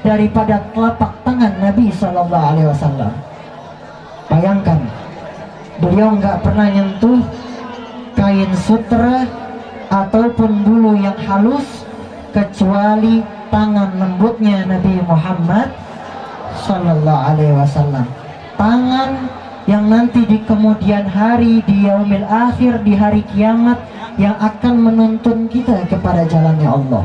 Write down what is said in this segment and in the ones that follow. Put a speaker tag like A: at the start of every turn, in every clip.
A: daripada telapak tangan Nabi Sallallahu Alaihi Wasallam. Bayangkan, beliau nggak pernah nyentuh kain sutra ataupun bulu yang halus kecuali tangan lembutnya Nabi Muhammad Sallallahu Alaihi Wasallam. Tangan yang nanti di kemudian hari, di yaumil akhir, di hari kiamat, yang akan menuntun kita kepada jalannya Allah.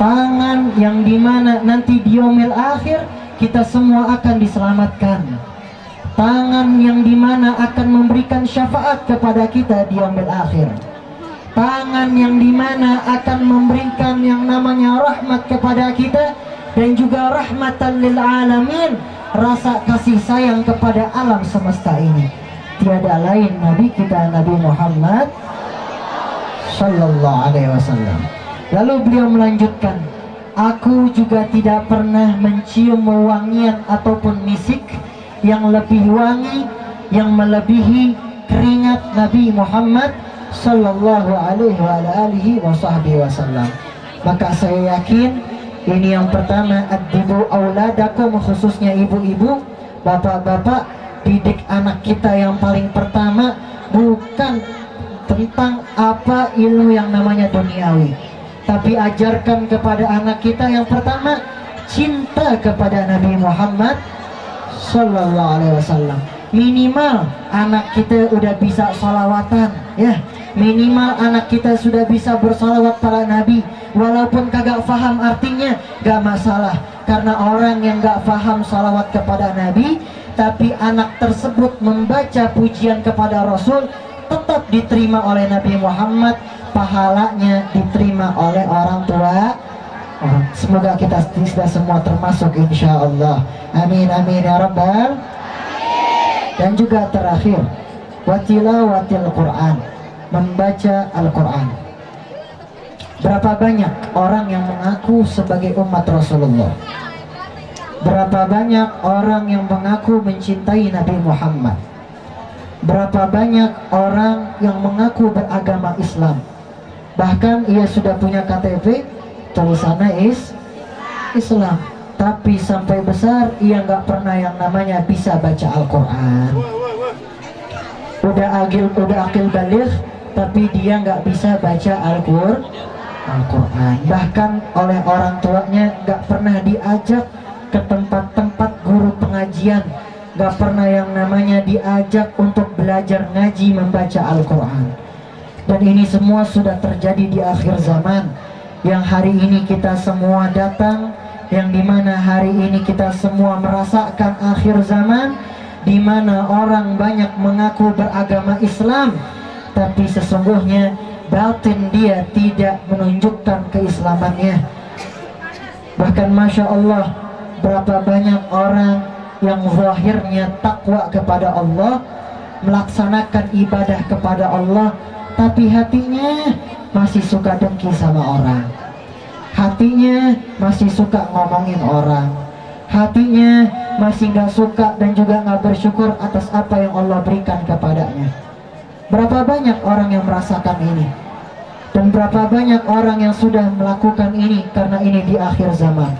A: Tangan yang dimana nanti di yaumil akhir kita semua akan diselamatkan. Tangan yang dimana akan memberikan syafaat kepada kita di yaumil akhir. Tangan yang dimana akan memberikan yang namanya rahmat kepada kita, dan juga rahmatan lil alamin, rasa kasih sayang kepada alam semesta ini. Tiada lain Nabi kita, Nabi Muhammad Sallallahu Alaihi Wasallam. Lalu beliau melanjutkan, aku juga tidak pernah mencium wewangian ataupun misik yang lebih wangi, yang melebihi keringat Nabi Muhammad Sallallahu Alaihi Wasallam. Maka saya yakin ini yang pertama, adibu auladakum, khususnya ibu-ibu, bapak-bapak, didik anak kita yang paling pertama bukan tentang apa ilmu yang namanya duniawi, tapi ajarkan kepada anak kita yang pertama cinta kepada Nabi Muhammad Sallallahu Alaihi Wasallam. Minimal anak kita udah bisa salawatan, ya. Minimal anak kita sudah bisa bersalawat para Nabi. Walaupun kagak faham artinya, gak masalah. Karena orang yang gak faham salawat kepada Nabi, tapi anak tersebut membaca pujian kepada Rasul, tetap diterima oleh Nabi Muhammad, pahalanya diterima oleh orang tua. Semoga kita semua termasuk, insya Allah. Amin amin ya rabbal. Dan juga terakhir, watilawatil Quran, membaca Al-Quran. Berapa banyak orang yang mengaku sebagai umat Rasulullah? Berapa banyak orang yang mengaku mencintai Nabi Muhammad? Berapa banyak orang yang mengaku beragama Islam? Bahkan ia sudah punya KTP, tulisannya Islam, tapi sampai besar ia nggak pernah yang namanya bisa baca Al-Quran. Udah akil baligh, tapi dia nggak bisa baca Al-Quran. Bahkan oleh orang tuanya nggak pernah diajak ke tempat-tempat guru pengajian, nggak pernah yang namanya diajak untuk belajar ngaji membaca Al-Quran. Dan ini semua sudah terjadi di akhir zaman, yang hari ini kita semua datang, yang dimana hari ini kita semua merasakan akhir zaman, dimana orang banyak mengaku beragama Islam, tapi sesungguhnya batin dia tidak menunjukkan keislamannya. Bahkan Masya Allah, berapa banyak orang yang zahirnya takwa kepada Allah, melaksanakan ibadah kepada Allah, tapi hatinya masih suka dengki sama orang, hatinya masih suka ngomongin orang, hatinya masih nggak suka dan juga nggak bersyukur atas apa yang Allah berikan kepadanya. Berapa banyak orang yang merasakan ini, dan berapa banyak orang yang sudah melakukan ini, karena ini di akhir zaman.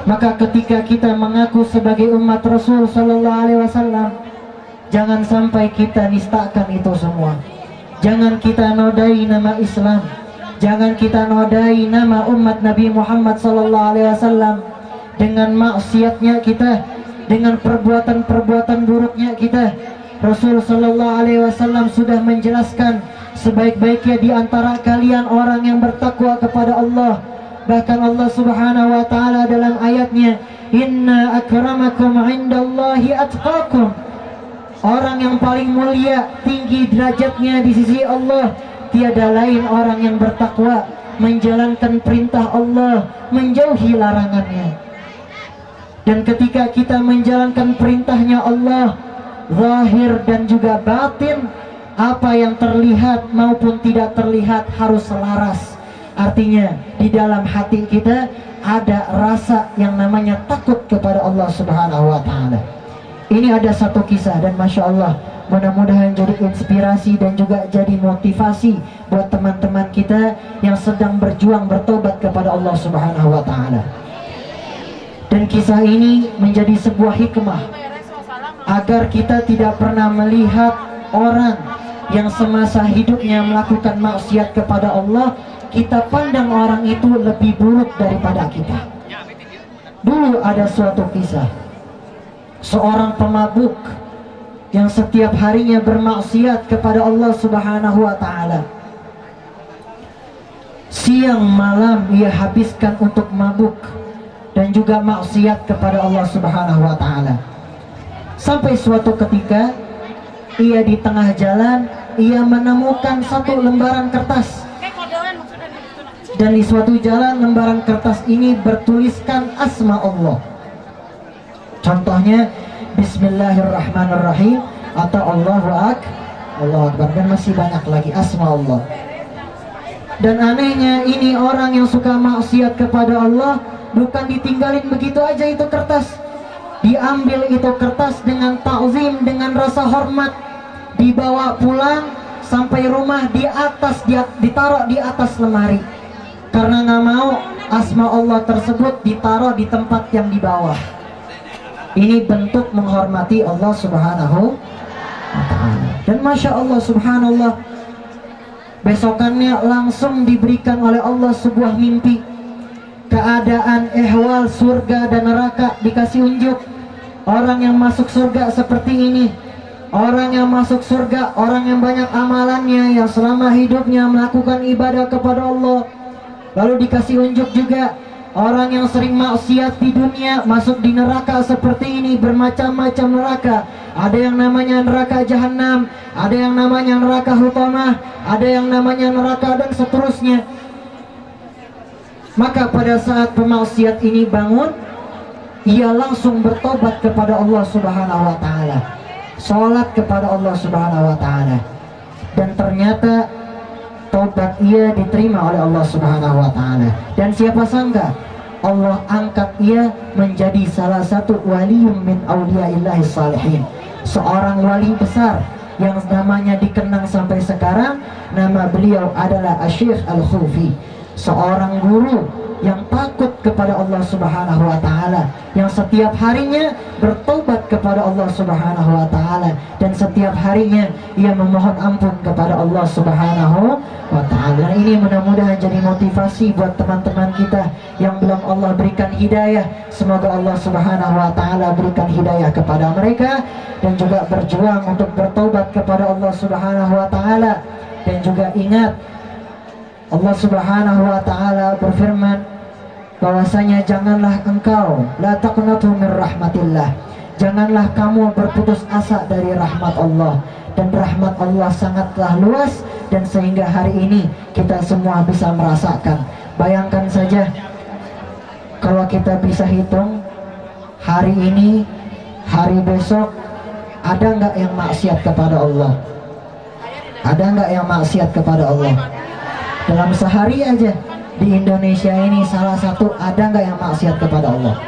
A: Maka ketika kita mengaku sebagai umat Rasul Sallallahu Alaihi Wasallam, jangan sampai kita nistakan itu semua. Jangan kita nodai nama Islam, jangan kita nodai nama umat Nabi Muhammad Sallallahu Alaihi Wasallam dengan maksiatnya kita, dengan perbuatan-perbuatan buruknya kita. Rasul Sallallahu Alaihi Wasallam sudah menjelaskan, sebaik-baiknya di antara kalian orang yang bertakwa kepada Allah. Bahkan Allah Subhanahu wa taala dalam ayatnya, inna akramakum indallahi atqakum, orang yang paling mulia, tinggi derajatnya di sisi Allah tiada lain orang yang bertakwa, menjalankan perintah Allah, menjauhi larangannya. Dan ketika kita menjalankan perintahnya Allah, zahir dan juga batin, apa yang terlihat maupun tidak terlihat harus selaras. Artinya di dalam hati kita ada rasa yang namanya takut kepada Allah Subhanahu wa taala. Ini ada satu kisah, dan Masya Allah, mudah-mudahan jadi inspirasi dan juga jadi motivasi buat teman-teman kita yang sedang berjuang bertobat kepada Allah Subhanahu wa taala. Dan kisah ini menjadi sebuah hikmah agar kita tidak pernah melihat orang yang semasa hidupnya melakukan maksiat kepada Allah, kita pandang orang itu lebih buruk daripada kita. Dulu ada suatu kisah, seorang pemabuk yang setiap harinya bermaksiat kepada Allah Subhanahu wa Ta'ala. Siang malam ia habiskan untuk mabuk dan juga maksiat kepada Allah Subhanahu wa Ta'ala. Sampai suatu ketika ia di tengah jalan, ia menemukan satu lembaran kertas, dan di suatu jalan lembaran kertas ini bertuliskan asma Allah. Contohnya Bismillahirrahmanirrahim atau Allahu Akbar, dan masih banyak lagi asma Allah. Dan anehnya ini orang yang suka maksiat kepada Allah bukan ditinggalin begitu aja itu kertas, diambil itu kertas dengan ta'zim, dengan rasa hormat, dibawa pulang sampai rumah, ditaruh di atas lemari, karena nggak mau asma Allah tersebut ditaruh di tempat yang di bawah. Ini bentuk menghormati Allah Subhanahu wa Ta'ala. Dan Masya Allah, Subhanallah, besokannya langsung diberikan oleh Allah sebuah mimpi. Keadaan ehwal surga dan neraka dikasih unjuk. Orang yang masuk surga seperti ini. Orang yang masuk surga, orang yang banyak amalannya, yang selama hidupnya melakukan ibadah kepada Allah. Lalu dikasih unjuk juga orang yang sering maksiat di dunia masuk di neraka seperti ini, bermacam-macam neraka. Ada yang namanya neraka jahanam, ada yang namanya neraka hutamah, ada yang namanya neraka, dan seterusnya. Maka pada saat pemaksiat ini bangun, ia langsung bertobat kepada Allah Subhanahu wa Ta'ala, sholat kepada Allah Subhanahu wa Ta'ala, dan ternyata tobat ia diterima oleh Allah Subhanahu wa Ta'ala. Dan siapa sangka Allah angkat ia menjadi salah satu waliyun min awliyaillahi salihin, seorang wali besar yang namanya dikenang sampai sekarang. Nama beliau adalah Asy-Syaikh Al-Khufi, seorang guru yang takut kepada Allah Subhanahu wa Ta'ala, yang setiap harinya bertobat kepada Allah Subhanahu wa Ta'ala, dan setiap harinya ia memohon ampun kepada Allah Subhanahu wa Ta'ala. Ini mudah-mudahan jadi motivasi buat teman-teman kita yang belum Allah berikan hidayah. Semoga Allah Subhanahu wa Ta'ala berikan hidayah kepada mereka, dan juga berjuang untuk bertobat kepada Allah Subhanahu wa Ta'ala. Dan juga ingat, Allah Subhanahu wa Ta'ala berfirman bahwasanya janganlah engkau, la taqnatu min rahmatillah, janganlah kamu berputus asa dari rahmat Allah. Dan rahmat Allah sangatlah luas, dan sehingga hari ini kita semua bisa merasakan. Bayangkan saja kalau kita bisa hitung hari ini, hari besok, ada nggak yang maksiat kepada Allah? Ada nggak yang maksiat kepada Allah? Dalam sehari aja di Indonesia ini, salah satu ada nggak yang maksiat kepada Allah?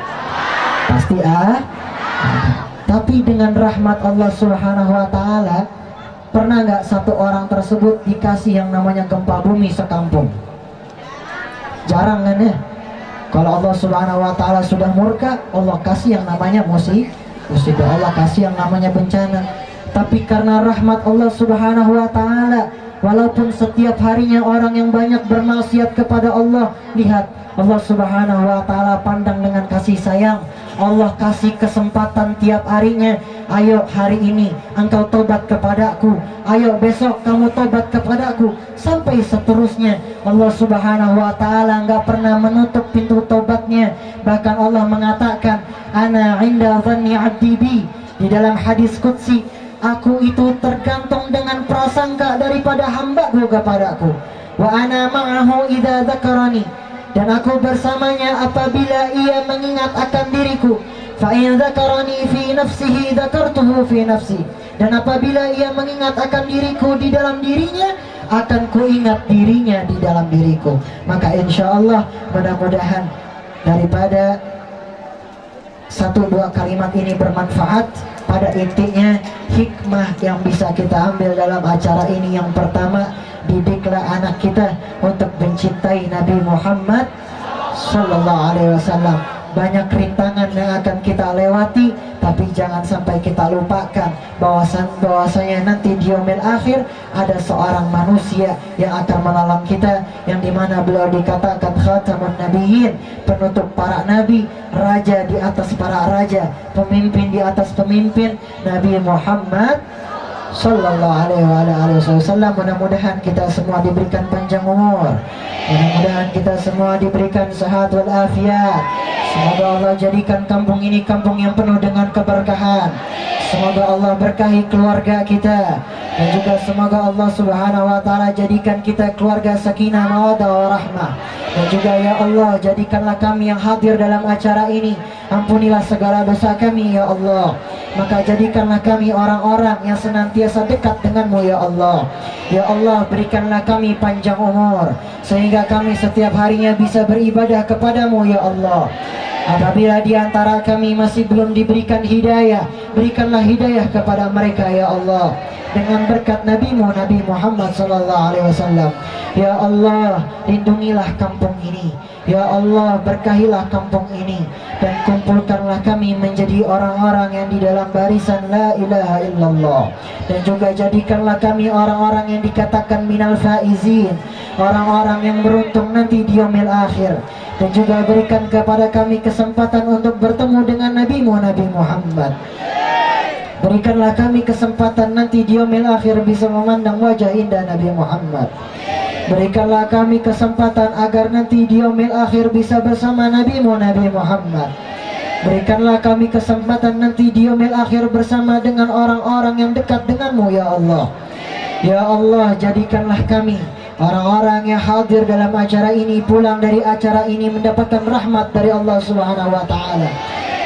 A: Pasti ada. Tapi dengan rahmat Allah Subhanahu wa Ta'ala, pernah nggak satu orang tersebut dikasih yang namanya gempa bumi sekampung? Jarang kan ya? Kalau Allah Subhanahu wa Ta'ala sudah murka, Allah kasih yang namanya musibah, Allah kasih yang namanya bencana. Tapi karena rahmat Allah Subhanahu wa Ta'ala, walaupun setiap harinya orang yang banyak bermaksiat kepada Allah, lihat Allah Subhanahu wa Ta'ala pandang dengan kasih sayang. Allah kasih kesempatan tiap harinya. Ayo hari ini engkau tobat kepadaku, ayo besok kamu tobat kepadaku, sampai seterusnya. Allah Subhanahu wa Ta'ala nggak pernah menutup pintu tobatnya. Bahkan Allah mengatakan, ana inda dhanni abdi bi, di dalam hadis qudsi, aku itu tergantung dengan prasangka daripada hamba-Ku kepadaku. Wa ana ma'ahu idza dzakarani, dan aku bersamanya apabila ia mengingat akan diriku. Fa in dzakarani fi nafsihi dzakartuhu fi nafsi, dan apabila ia mengingat akan diriku di dalam dirinya, akan kuingat dirinya di dalam diriku. Maka insya Allah mudah-mudahan daripada satu dua kalimat ini bermanfaat. Pada intinya hikmah yang bisa kita ambil dalam acara ini, yang pertama, didiklah anak kita untuk mencintai Nabi Muhammad Sallallahu Alaihi Wasallam. banyak rintangan yang akan kita lewati, tapi jangan sampai kita lupakan bahwasanya nanti di yaumil akhir ada seorang manusia yang akan menolong kita, yang dimana beliau dikatakan khatamun nabiyyin, penutup para nabi, raja di atas para raja, pemimpin di atas pemimpin, Nabi Muhammad Sallallahu alaihi wasallam. Mudah-mudahan kita semua diberikan panjang umur, mudah-mudahan kita semua diberikan sehat walafiat. Semoga Allah jadikan kampung ini kampung yang penuh dengan keberkahan. Semoga Allah berkahi keluarga kita, dan juga semoga Allah Subhanahu wa taala jadikan kita keluarga sakinah mawaddah warahmah. Dan juga ya Allah, jadikanlah kami yang hadir dalam acara ini, ampunilah segala dosa kami ya Allah. Maka jadikanlah kami orang-orang yang senantiasa dekat denganmu ya Allah. Ya Allah, berikanlah kami panjang umur, sehingga kami setiap harinya bisa beribadah kepadamu ya Allah. Apabila di antara kami masih belum diberikan hidayah, berikanlah hidayah kepada mereka ya Allah, dengan berkat Nabi-Mu Nabi Muhammad sallallahu alaihi wasallam. Ya Allah, lindungilah kampung ini. Ya Allah, berkahilah kampung ini, dan kumpulkanlah kami menjadi orang-orang yang di dalam barisan la ilaha illallah. Dan juga jadikanlah kami orang-orang yang dikatakan minal faizin, orang-orang yang beruntung nanti di yaumil akhir. Dan juga berikan kepada kami kesempatan untuk bertemu dengan Nabi-Mu Nabi Muhammad. Berikanlah kami kesempatan nanti di yaumil akhir bisa memandang wajah indah Nabi Muhammad. Berikanlah kami kesempatan agar nanti di yaumil akhir bisa bersama Nabi-Mu Nabi Muhammad. Berikanlah kami kesempatan nanti di yaumil akhir bersama dengan orang-orang yang dekat denganmu ya Allah. Ya Allah, jadikanlah kami orang-orang yang hadir dalam acara ini, pulang dari acara ini mendapatkan rahmat dari Allah Subhanahu wa taala.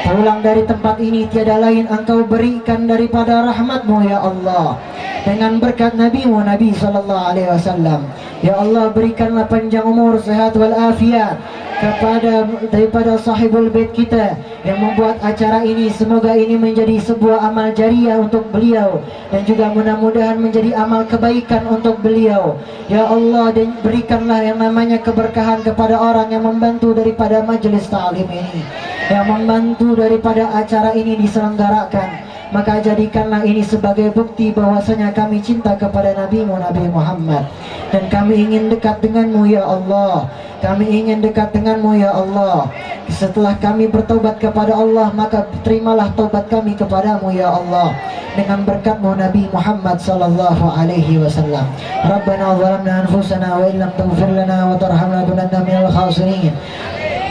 A: Pulang dari tempat ini tiada lain Engkau berikan daripada rahmat-Mu ya Allah, dengan berkat Nabi-Mu Nabi sallallahu alaihi wasallam. Ya Allah, berikanlah panjang umur, sehat walafiat daripada sahibul bait kita yang membuat acara ini. Semoga ini menjadi sebuah amal jariah untuk beliau, dan juga mudah-mudahan menjadi amal kebaikan untuk beliau. Ya Allah, dan berikanlah yang namanya keberkahan kepada orang yang membantu daripada majelis ta'lim ini, yang membantu daripada acara ini diselenggarakan. Maka jadikanlah ini sebagai bukti bahwasanya kami cinta kepada Nabi-Mu Nabi Muhammad, dan kami ingin dekat denganmu ya Allah. Kami ingin dekat denganmu ya Allah. Setelah kami bertobat kepada Allah, maka terimalah tobat kami kepadamu ya Allah, dengan berkat-Mu Nabi Muhammad sallallahu alaihi wasallam. Rabbana zalamna anfusana wa illam taghfir lana wa tarhamna lakunanna minal khasirin.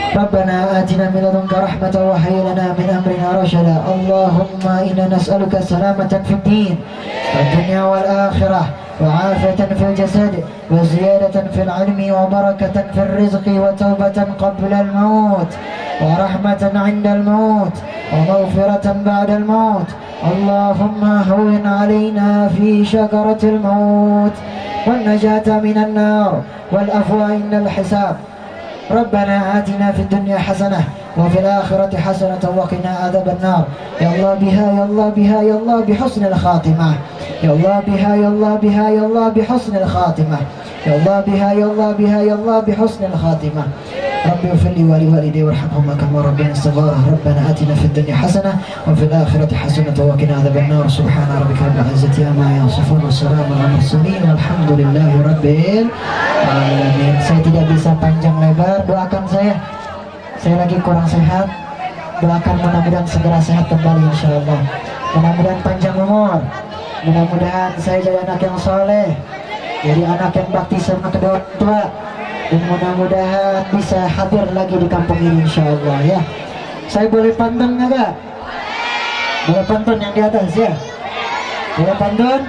A: ربنا آتنا من لدنك رحمة وهيئ لنا من أمرنا رشدا. اللهم إنا نسألك سلامة في الدين والدنيا والآخرة، وعافية في الجسد، وزيادة في العلم، وبركة في الرزق، وتوبة قبل الموت، ورحمة عند الموت، ومغفرة بعد الموت. اللهم هون علينا في شجرة الموت، والنجاة من النار، والعفو عند الحساب. ربنا آتنا في الدنيا حسنة وفي الآخرة حسنة وقنا عذاب النار. يا الله بها، يا الله بها، يا الله بحسن الخاتمة. يا الله بها، يا الله بها، يا الله بحسن الخاتمة. يا الله بها، يا الله بها، يا الله بحسن الخاتمة. ربي اغفر لي ولوالدي وارحمهما كما ربياني صغارا. ربنا آتنا في الدنيا حسنة وفي الآخرة حسنة وقنا عذاب النار. سبحان ربك رب العزة عما يصفون والسلام على المرسلين والحمد لله رب العالمين. Saya tidak bisa panjang lebar, doakan saya lagi kurang sehat. Doakan mudah-mudahan segera sehat kembali insyaallah. Mudah-mudahan panjang umur, mudah-mudahan saya jadi anak yang soleh, jadi anak yang bakti sama kedua orang tua, dan mudah-mudahan bisa hadir lagi di kampung ini insyaallah ya. Saya boleh pantun nggak Kak? Boleh pantun yang di atas ya? Boleh pantun?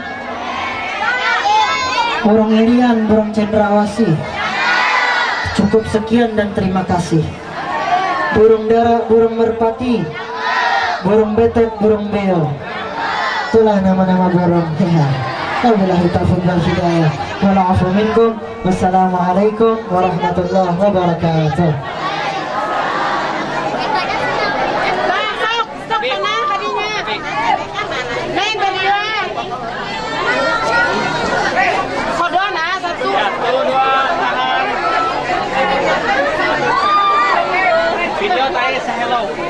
A: Burung irian, burung cendrawasih. Cukup sekian dan terima kasih. Burung dara, burung merpati, burung betet, burung beo. Itulah nama-nama burung ya. Wabillahi taufiq wal hidayah. Wal afu minkum. Wassalamualaikum warahmatullahi wabarakatuh.
B: Video tadi saya Bas.